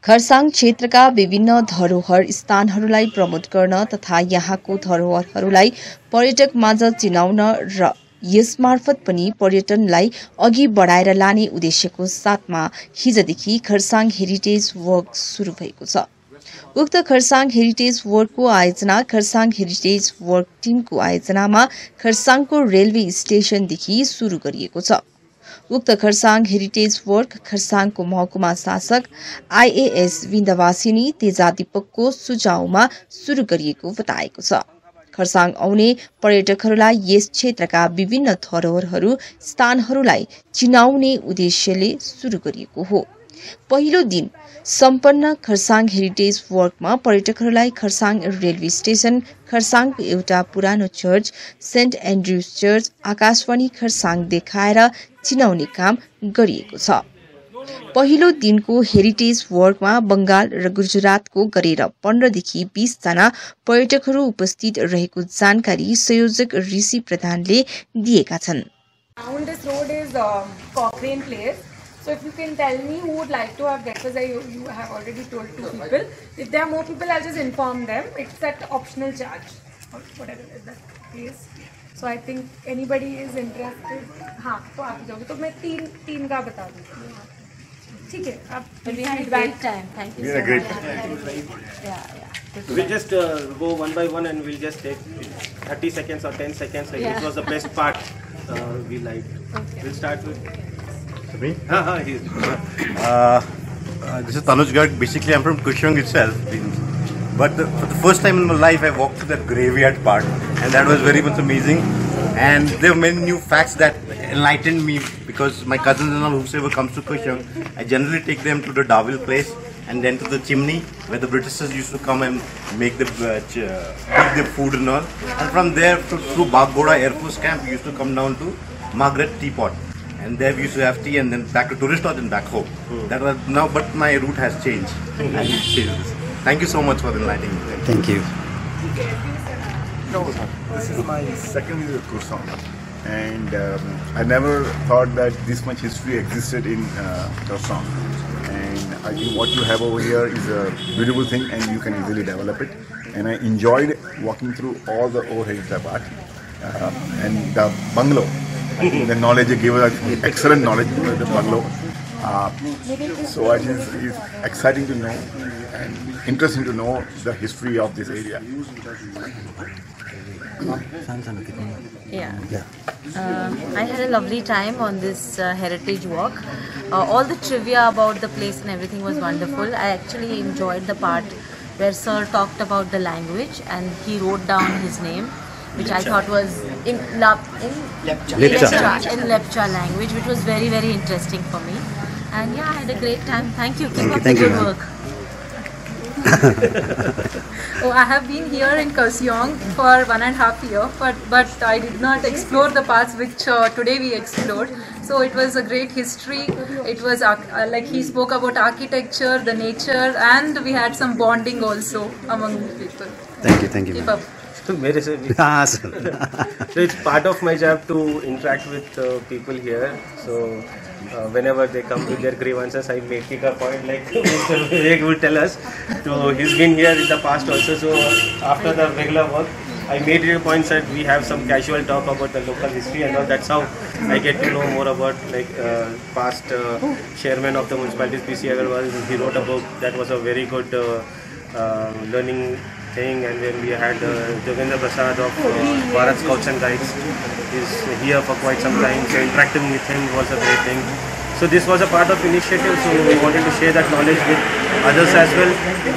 खरसाङ क्षेत्रका विभिन्न धरोहर स्थानहरूलाई प्रमोट गर्न तथा यहाँको धरोहरहरूलाई पर्यटकमाझ चिनाउन र यसमार्फत पनि पर्यटनलाई अघि बढाएर लाने उद्देश्यको साथमा हिजदेखि खरसाङ हेरिटेज वर्क सुरु भएको छ। उक्त खरसाङ हेरिटेज वर्कको आयोजना खरसाङ हेरिटेज वर्क टिमको आयोजनामा खरसाङको रेलवे स्टेशनदेखि सुरु गरिएको छ। उक्त खरसाङ हेरिटेज वर्क खरसाङको महकुमा शासक आइएएस विन्ध्यवासिनी तेजा दीपकको सुझावमा सुरु गरिएको बताएको छ। खरसाङ आउने पर्यटकहरूलाई यस क्षेत्रका विभिन्न धरोहरहरू स्थानहरूलाई चिनाउने उद्देश्यले सुरु गरिएको हो। पहिलो दिन सम्पन्न खरसाङ हेरिटेज वर्कमा पर्यटकहरूलाई खरसाङ रेलवे स्टेशन, खरसाङको एउटा पुरानो church, saint Andrews church, Akashvani Kurseong देखाएर चिनाउने काम गरिएको छ। पहिलो दिनको हेरिटेज वर्कमा बंगाल र गुजरातको गरेर 15 देखि 20 जना पर्यटकहरू उपस्थित रहेको जानकारी संयोजक ऋषि प्रधानले दिएका छन्। So if you can tell me who would like to have breakfast, you have already told 2 people. If there are more people, I'll just inform them. It's at optional charge, or whatever is that place. So I think anybody is interested. हाँ, तो आप जाओगे तो मैं तीन का बता दूँगी। ठीक है, आप. We had a great time. Thank you so much. Yeah. We'll just go one by one and we'll just take 30 seconds or 10 seconds. Like it was the best part we liked. Okay. We'll start with. Me? This is Tanuj Garg. Basically, I'm from Kushong itself. But for the first time in my life, I walked to that graveyard part, and that was very much amazing. And there were many new facts that enlightened me because my cousins and all, whoever comes to Kushong, I generally take them to the Davil place and then to the chimney where the Britishers used to come and make the cook their food and all. And from there through Baghoda Air Force Camp, we used to come down to Margaret Teapot. And there we used to have tea and then back to tourist lodge and back home. That was now, but my route has changed. Thank you so much for enlightening me. Thank you. This is my second visit to Kursong, and I never thought that this much history existed in Kursong. And I think what you have over here is a beautiful thing, and you can easily develop it. And I enjoyed walking through all the old heritage part and the bungalow. I think the knowledge you gave us, excellent knowledge of the bungalow. So I think it's exciting to know and interesting to know the history of this area. I had a lovely time on this heritage walk. All the trivia about the place and everything was wonderful. I actually enjoyed the part where Sir talked about the language and he wrote down his name, which I thought was in Lepcha language, which was very, very interesting for me. And yeah, I had a great time. Thank you. Keep up the good work. Oh, I have been here in Kurseong for 1.5 years, but I did not explore the parts which today we explored. So it was a great history. It was like he spoke about architecture, the nature, and we had some bonding also among the people. Thank you. Keep up. So it's part of my job to interact with people here. So whenever they come with their grievances, I make it a point like Mr. Vivek would tell us. So he's been here in the past also. So after the regular work, I made it a point that we have some casual talk about the local history and all. That's how I get to know more about like past chairman of the municipalities, PC Agarwal. He wrote a book that was a very good learning thing. And then we had Jogendra Prasad of Bharat Scouts and Guides. He's here for quite some time, so interacting with him was a great thing. So this was a part of initiative, so we wanted to share that knowledge with others as well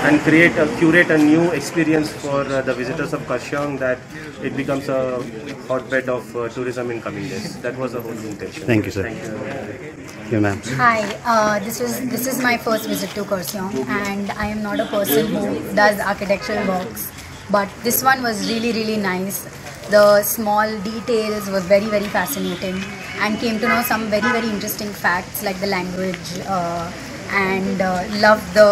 and curate a new experience for the visitors of Kurseong, that it becomes a hotbed of tourism in coming days. That was the whole intention. Thank you, sir. Thank you, ma'am. Hi, this is my first visit to Kurseong, and I am not a person who does architectural works, but this one was really, really nice. The small details were very, very fascinating, and came to know some very, very interesting facts like the language, and loved the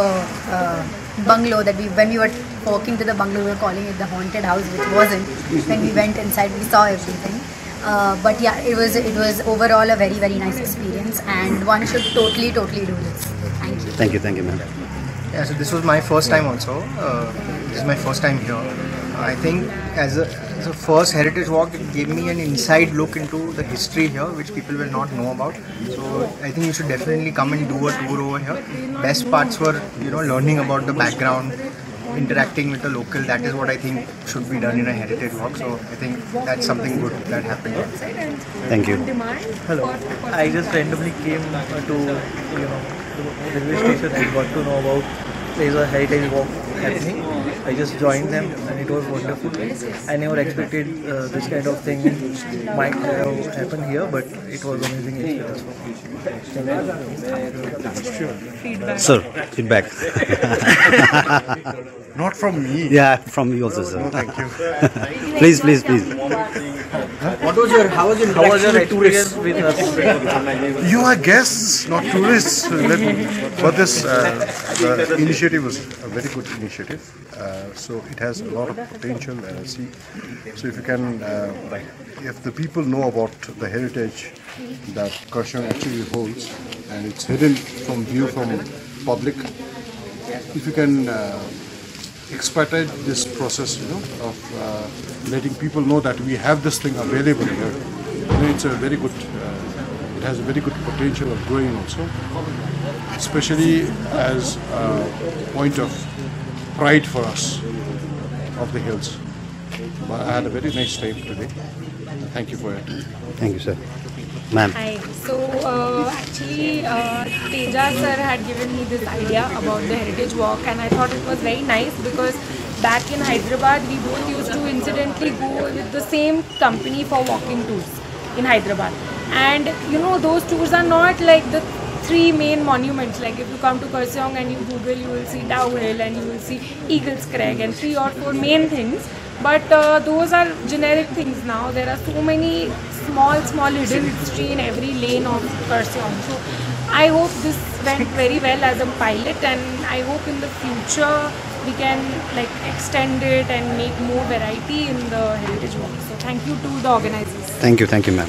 bungalow that when we were walking to the bungalow, we were calling it the haunted house, which wasn't. When we went inside, we saw everything. But yeah, it was overall a very, very nice experience, and one should totally do this. Thank you. Thank you, ma'am. Yeah, so this was my first time also. This is my first time here. I think as a first heritage walk, it gave me an inside look into the history here, which people will not know about. So I think you should definitely come and do a tour over here. Best parts were, learning about the background, interacting with the local. That is what I think should be done in a heritage walk. So I think that's something good that happened. Thank you. Hello. I just randomly came to the railway station and got to know about there is a heritage walk happening. I just joined them and it was wonderful. I never expected this kind of thing might have happened here, but it was amazing experience for me. Sir, feedback. Not from me. Yeah, from you also, sir. No, thank you. Please. How was your Experience with us? You are guests, not tourists. But this the initiative was a very good initiative. So it has a lot of potential. See, so if you can, if the people know about the heritage that Kurseong actually holds, and it's hidden from view from public, if you can expedite this process, of letting people know that we have this thing available here. It's a very good. It has a very good potential of growing also, especially as a point of pride for us of the hills. But I had a very nice time today. Thank you for it. Thank you, sir. Ma'am. Hi. So actually, Teja sir had given me this idea about the heritage walk, and I thought it was very nice because back in Hyderabad, we both used to incidentally go with the same company for walking tours in Hyderabad. And those tours are not like the three main monuments. Like if you come to Kurseong and you Google, you will see Dow Hill and you will see Eagles Crag and 3 or 4 main things. But those are generic things now. There are so many small hidden history in every lane of Kurseong. So I hope this went very well as a pilot, and I hope in the future we can extend it and make more variety in the heritage walk. So thank you to the organizers. Thank you, ma'am.